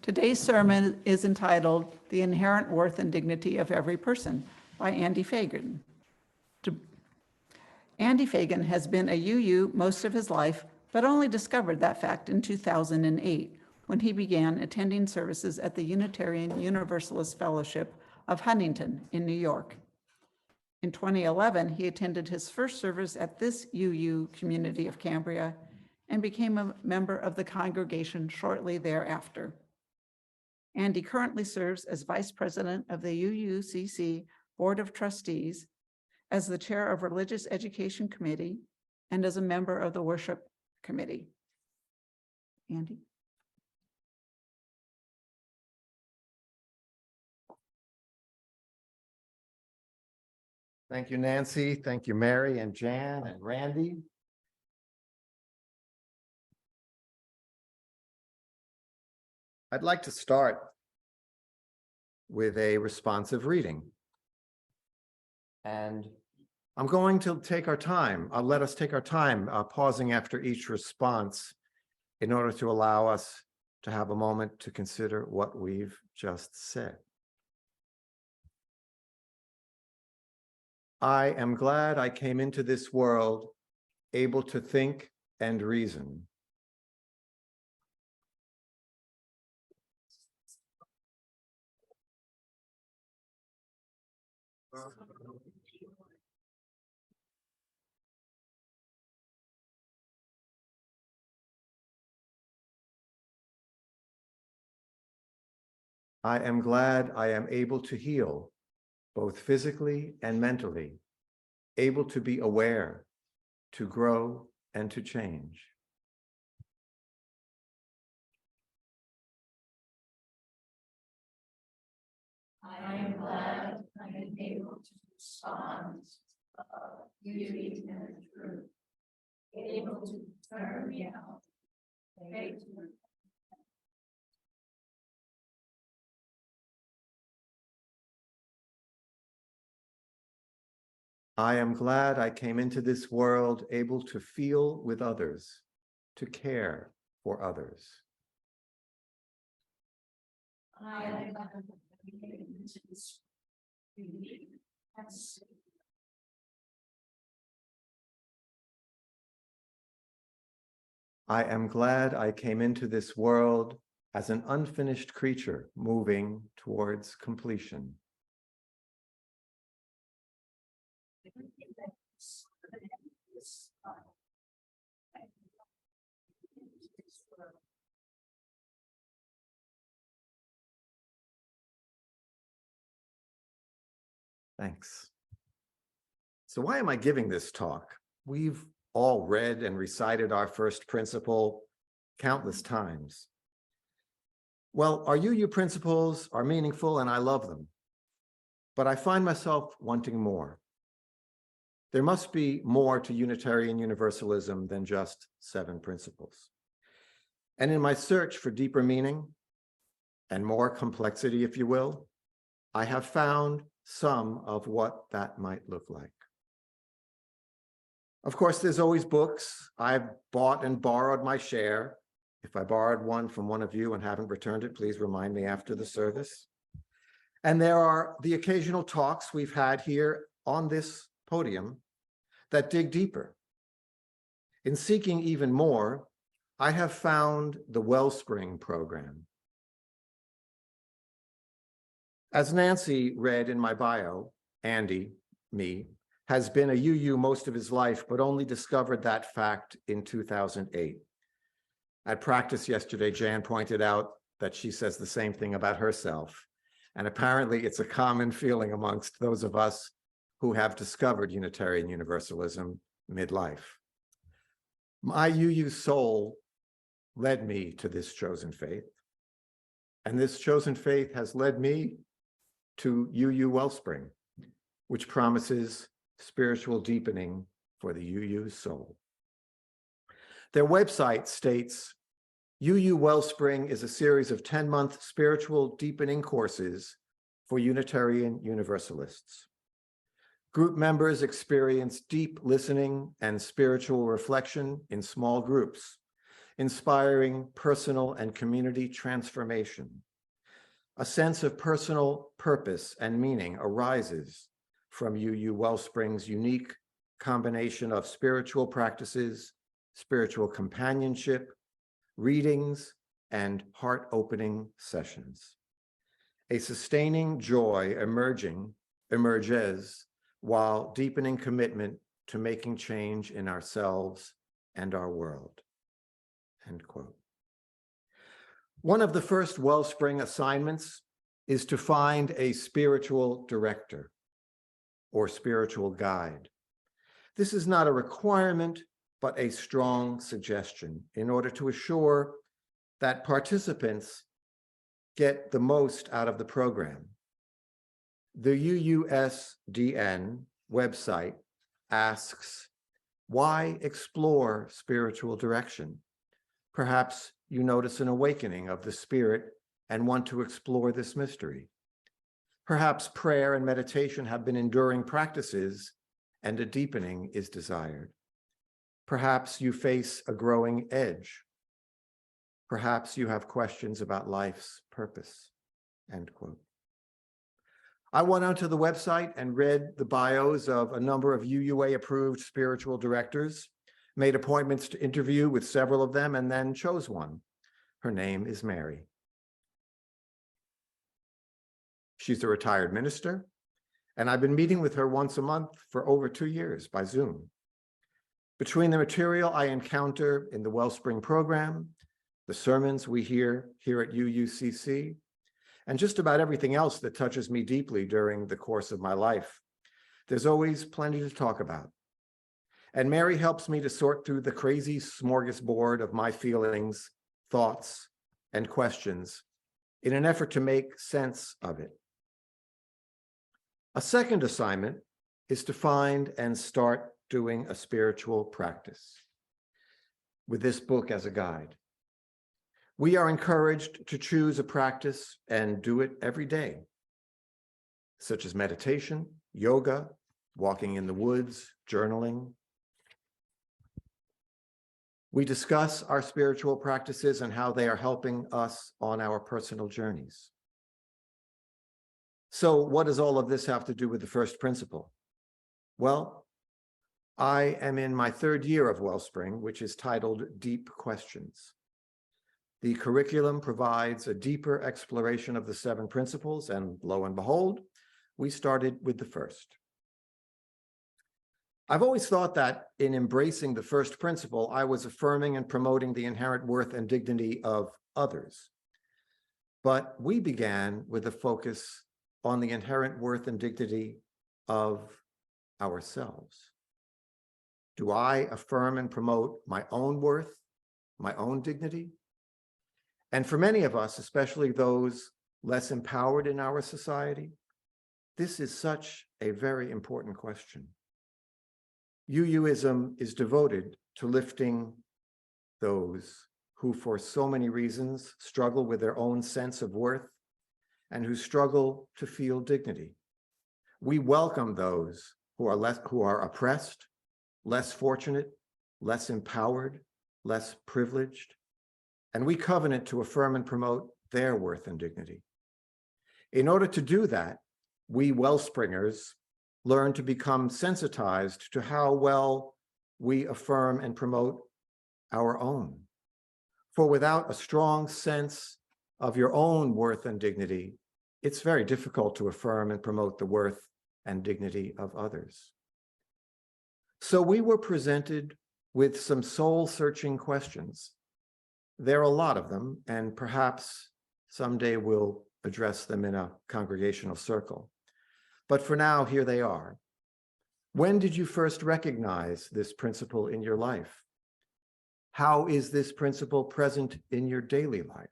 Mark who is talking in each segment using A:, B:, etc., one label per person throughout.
A: Today's sermon is entitled The Inherent Worth and Dignity of Every Person by Andy Feigin. Andy Feigin has been a UU most of his life, but only discovered that fact in 2008 when he began attending services at the Unitarian Universalist Fellowship of Huntington in New York. In 2011, he attended his first service at this UU community of Cambria and became a member of the congregation shortly thereafter. Andy currently serves as Vice President of the UUCC Board of Trustees, as the Chair of Religious Education Committee, and as a member of the Worship Committee. Andy?
B: Thank you, Nancy. Thank you, Mary and Jan and Randy. I'd like to start with a responsive reading. And I'm going to take our time. I'll let us take our time, pausing after each response in order to allow us to have a moment to consider what we've just said. I am glad I came into this world able to think and reason. I am glad I am able to heal, both physically and mentally, able to be aware, to grow, and to change.
C: I am glad I am able to respond to beauty and truth, able to turn me out.
B: I am glad I came into this world able to feel with others, to care for others.
C: I am glad I came into this beauty and truth.
B: I am glad I came into this world as an unfinished creature moving towards completion. Thanks. So why am I giving this talk? We've all read and recited our first principle countless times. Well, our UU principles are meaningful and I love them, but I find myself wanting more. There must be more to Unitarian Universalism than just 7 principles. And in my search for deeper meaning and more complexity, if you will, I have found some of what that might look like. Of course, there's always books. I've bought and borrowed my share. If I borrowed one from one of you and haven't returned it, please remind me after the service. And there are the occasional talks we've had here on this podium that dig deeper. In seeking even more, I have found the Wellspring program. As Nancy read in my bio, Andy, me, has been a UU most of his life, but only discovered that fact in 2008. At practice yesterday, Jan pointed out that she says the same thing about herself. And apparently it's a common feeling amongst those of us who have discovered Unitarian Universalism midlife. My UU soul led me to this chosen faith. And this chosen faith has led me to UU Wellspring, which promises spiritual deepening for the UU soul. Their website states, UU Wellspring is a series of 10-month spiritual deepening courses for Unitarian Universalists. Group members experience deep listening and spiritual reflection in small groups, inspiring personal and community transformation. A sense of personal purpose and meaning arises from UU Wellspring's unique combination of spiritual practices, spiritual companionship, readings, and heart-opening sessions. A sustaining joy emerges while deepening commitment to making change in ourselves and our world. End quote. One of the first Wellspring assignments is to find a spiritual director or spiritual guide. This is not a requirement, but a strong suggestion in order to assure that participants get the most out of the program. The UUSDN website asks, why explore spiritual direction? Perhaps you notice an awakening of the spirit and want to explore this mystery. Perhaps prayer and meditation have been enduring practices and a deepening is desired. Perhaps you face a growing edge. Perhaps you have questions about life's purpose. End quote. I went onto the website and read the bios of a number of UUA-approved spiritual directors, made appointments to interview with several of them, and then chose one. Her name is Mary. She's a retired minister, and I've been meeting with her once a month for over 2 years by Zoom. Between the material I encounter in the Wellspring program, the sermons we hear here at UUCC, and just about everything else that touches me deeply during the course of my life, there's always plenty to talk about. And Mary helps me to sort through the crazy smorgasbord of my feelings, thoughts, and questions in an effort to make sense of it. A second assignment is to find and start doing a spiritual practice with this book as a guide. We are encouraged to choose a practice and do it every day, such as meditation, yoga, walking in the woods, journaling. We discuss our spiritual practices and how they are helping us on our personal journeys. So what does all of this have to do with the first principle? Well, I am in my 3rd year of Wellspring, which is titled Deep Questions. The curriculum provides a deeper exploration of the 7 principles, and lo and behold, we started with the first. I've always thought that in embracing the first principle, I was affirming and promoting the inherent worth and dignity of others. But we began with a focus on the inherent worth and dignity of ourselves. Do I affirm and promote my own worth, my own dignity? And for many of us, especially those less empowered in our society, this is such a very important question. UUism is devoted to lifting those who, for so many reasons, struggle with their own sense of worth and who struggle to feel dignity. We welcome those who are oppressed, less fortunate, less empowered, less privileged, and we covenant to affirm and promote their worth and dignity. In order to do that, we Wellspringers learn to become sensitized to how well we affirm and promote our own. For without a strong sense of your own worth and dignity, it's very difficult to affirm and promote the worth and dignity of others. So we were presented with some soul-searching questions. There are a lot of them, and perhaps someday we'll address them in a congregational circle. But for now, here they are. When did you first recognize this principle in your life? How is this principle present in your daily life?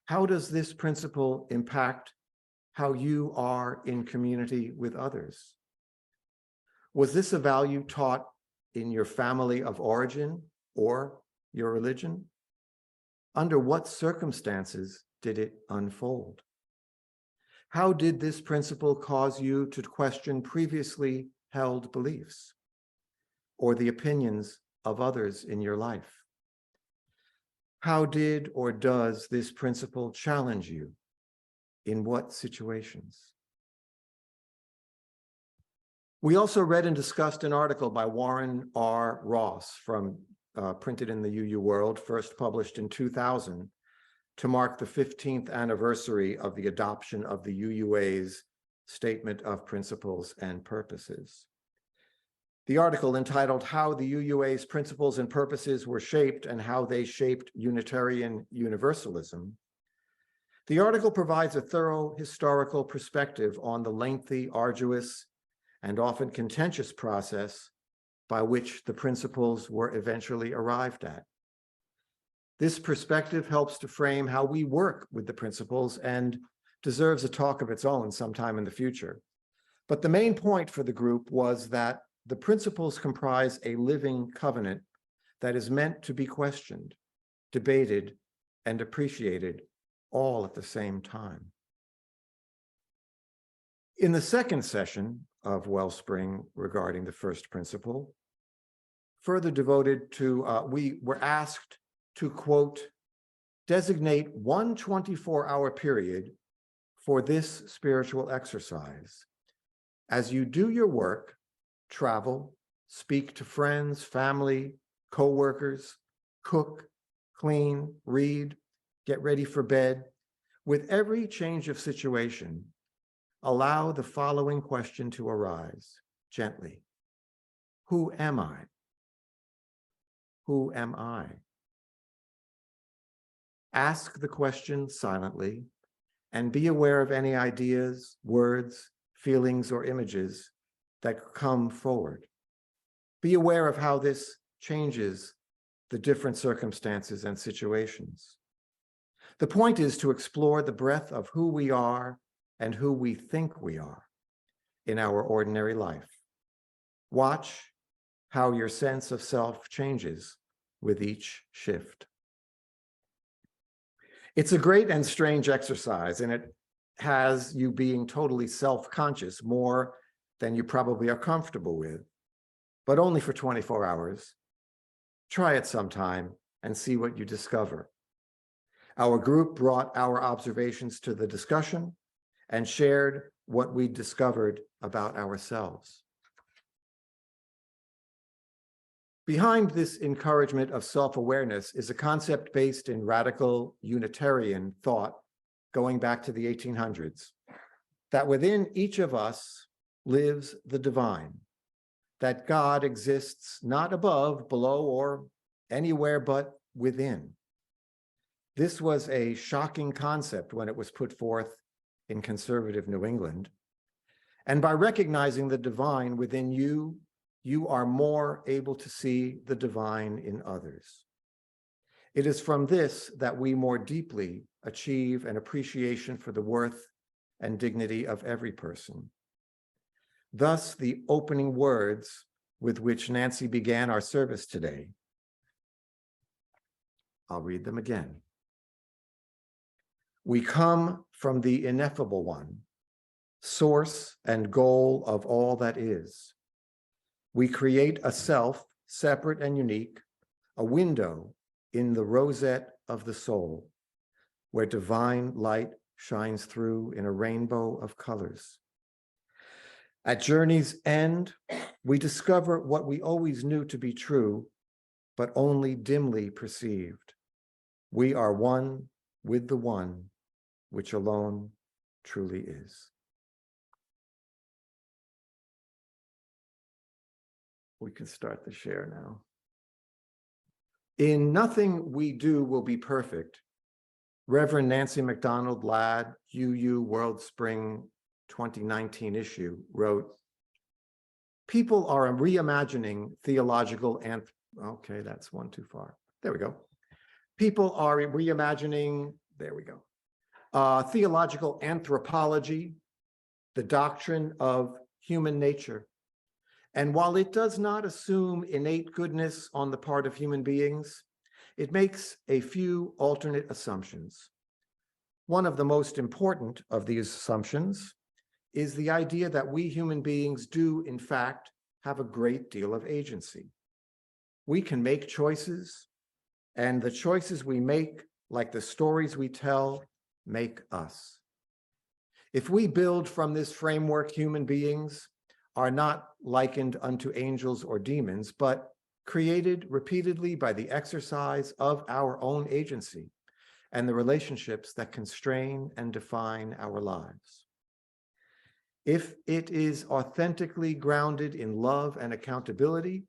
B: How does this principle impact how you are in community with others? Was this a value taught in your family of origin or your religion? Under what circumstances did it unfold? How did this principle cause you to question previously held beliefs or the opinions of others in your life? How did or does this principle challenge you? In what situations? We also read and discussed an article by Warren R. Ross from printed in the UU World, first published in 2000, to mark the 15th anniversary of the adoption of the UUA's Statement of Principles and Purposes. The article, entitled "How the UUA's Principles and Purposes Were Shaped and How They Shaped Unitarian Universalism," the article provides a thorough historical perspective on the lengthy, arduous, and often contentious process by which the principles were eventually arrived at. This perspective helps to frame how we work with the principles and deserves a talk of its own sometime in the future. But the main point for the group was that the principles comprise a living covenant that is meant to be questioned, debated, and appreciated all at the same time. In the second session of Wellspring regarding the first principle, further devoted to, we were asked to, quote, designate one 24-hour period for this spiritual exercise. As you do your work, travel, speak to friends, family, co-workers, cook, clean, read, get ready for bed, with every change of situation, allow the following question to arise gently. Who am I? Who am I? Ask the question silently and be aware of any ideas, words, feelings, or images that come forward. Be aware of how this changes the different circumstances and situations. The point is to explore the breadth of who we are and who we think we are in our ordinary life. Watch how your sense of self changes with each shift. It's a great and strange exercise, and it has you being totally self-conscious, more than you probably are comfortable with, but only for 24 hours. Try it sometime and see what you discover. Our group brought our observations to the discussion and shared what we discovered about ourselves. Behind this encouragement of self-awareness is a concept based in radical Unitarian thought going back to the 1800s, that within each of us lives the divine, that God exists not above, below, or anywhere but within. This was a shocking concept when it was put forth in conservative New England. And by recognizing the divine within you, you are more able to see the divine in others. It is from this that we more deeply achieve an appreciation for the worth and dignity of every person. Thus, the opening words with which Nancy began our service today. I'll read them again. We come from the ineffable one, source and goal of all that is. We create a self, separate and unique, a window in the rosette of the soul, where divine light shines through in a rainbow of colors. At journey's end, we discover what we always knew to be true, but only dimly perceived. We are one with the one, which alone truly is. We can start the share now. In Nothing We Do Will Be Perfect, Reverend Nancy MacDonald Ladd, UU World Spring 2019 issue, wrote, people are reimagining theological and, okay, that's one too far. There we go. People are reimagining, there we go, theological anthropology, the doctrine of human nature. And while it does not assume innate goodness on the part of human beings, it makes a few alternate assumptions. One of the most important of these assumptions is the idea that we human beings do, in fact, have a great deal of agency. We can make choices, and the choices we make, like the stories we tell, make us. If we build from this framework, human beings are not likened unto angels or demons, but created repeatedly by the exercise of our own agency and the relationships that constrain and define our lives. If it is authentically grounded in love and accountability,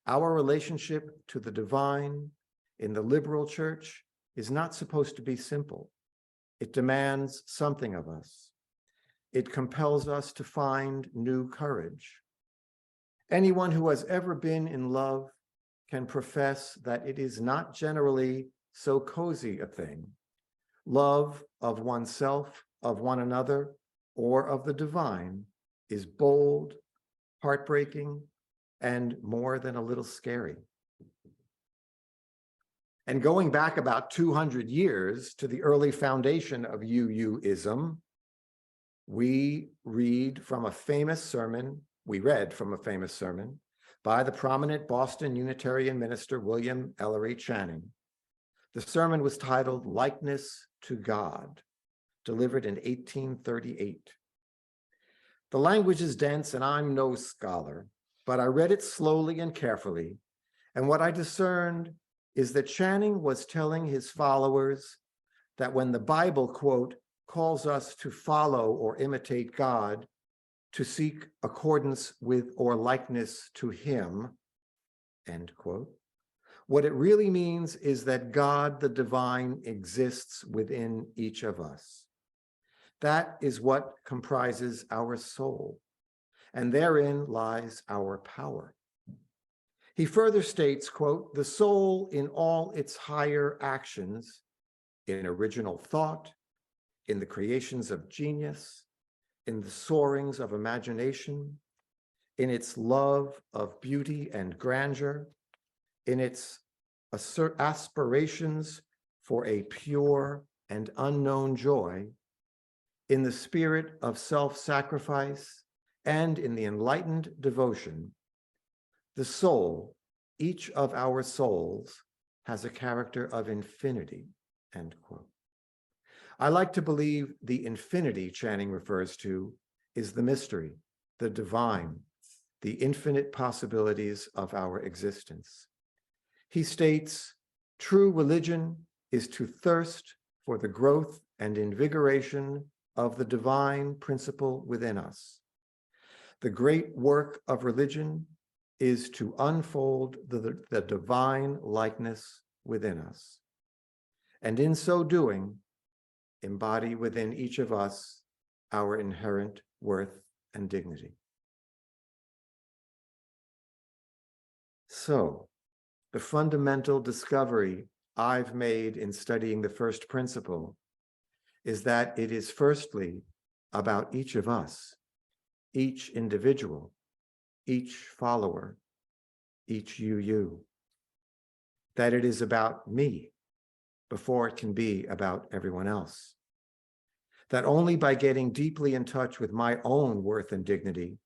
B: our relationship to the divine in the liberal church is not supposed to be simple. It demands something of us. It compels us to find new courage. Anyone who has ever been in love can profess that it is not generally so cozy a thing. Love of oneself, of one another, or of the divine is bold, heartbreaking, and more than a little scary. And going back about 200 years to the early foundation of UUism, we read from a famous sermon by the prominent Boston Unitarian minister, William Ellery Channing. The sermon was titled "Likeness to God," delivered in 1838. The language is dense, and I'm no scholar, but I read it slowly and carefully, and what I discerned is that Channing was telling his followers that when the Bible, quote, calls us to follow or imitate God, to seek accordance with or likeness to him, end quote, what it really means is that God, the divine, exists within each of us. That is what comprises our soul, and therein lies our power. He further states, quote, the soul in all its higher actions, in original thought, in the creations of genius, in the soarings of imagination, in its love of beauty and grandeur, in its aspirations for a pure and unknown joy, in the spirit of self-sacrifice, and in the enlightened devotion, the soul, each of our souls, has a character of infinity, end quote. I like to believe the infinity Channing refers to is the mystery, the divine, the infinite possibilities of our existence. He states, true religion is to thirst for the growth and invigoration of the divine principle within us. The great work of religion is to unfold the divine likeness within us, and in so doing, embody within each of us our inherent worth and dignity. So, the fundamental discovery I've made in studying the first principle is that it is firstly about each of us, each individual, each follower, each UU, that it is about me before it can be about everyone else. That only by getting deeply in touch with my own worth and dignity,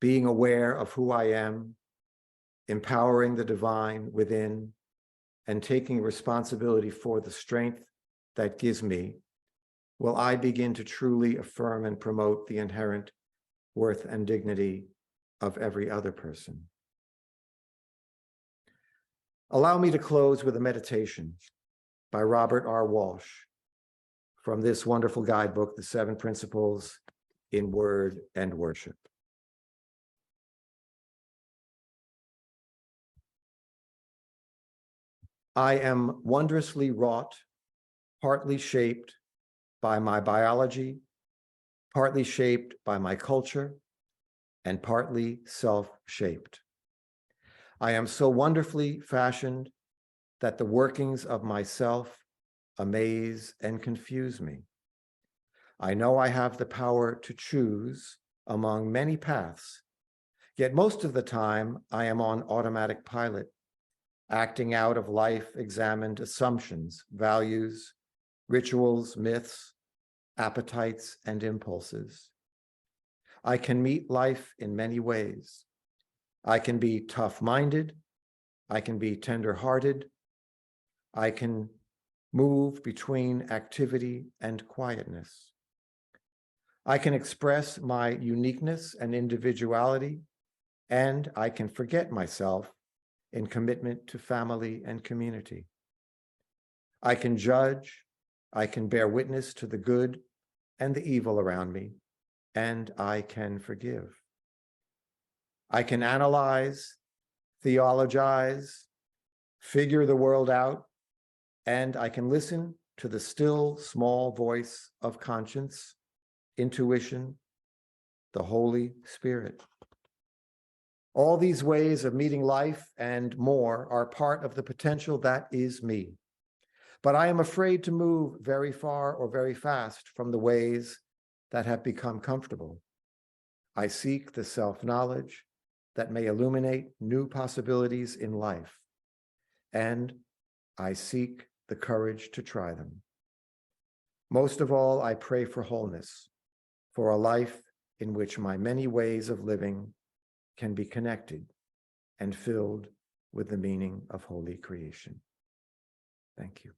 B: being aware of who I am, empowering the divine within, and taking responsibility for the strength that gives me, will I begin to truly affirm and promote the inherent worth and dignity of every other person. Allow me to close with a meditation by Robert R. Walsh from this wonderful guidebook, The 7 Principles in Word and Worship. I am wondrously wrought, partly shaped by my biology, partly shaped by my culture, and partly self-shaped. I am so wonderfully fashioned that the workings of myself amaze and confuse me. I know I have the power to choose among many paths, yet most of the time I am on automatic pilot, acting out of life-examined assumptions, values, rituals, myths, appetites, and impulses. I can meet life in many ways. I can be tough-minded, I can be tender-hearted, I can move between activity and quietness. I can express my uniqueness and individuality, and I can forget myself in commitment to family and community. I can judge, I can bear witness to the good and the evil around me, and I can forgive. I can analyze, theologize, figure the world out, and I can listen to the still small voice of conscience, intuition, the Holy Spirit. All these ways of meeting life and more are part of the potential that is me. But I am afraid to move very far or very fast from the ways that have become comfortable. I seek the self-knowledge that may illuminate new possibilities in life, and I seek the courage to try them. Most of all, I pray for wholeness, for a life in which my many ways of living can be connected and filled with the meaning of holy creation. Thank you.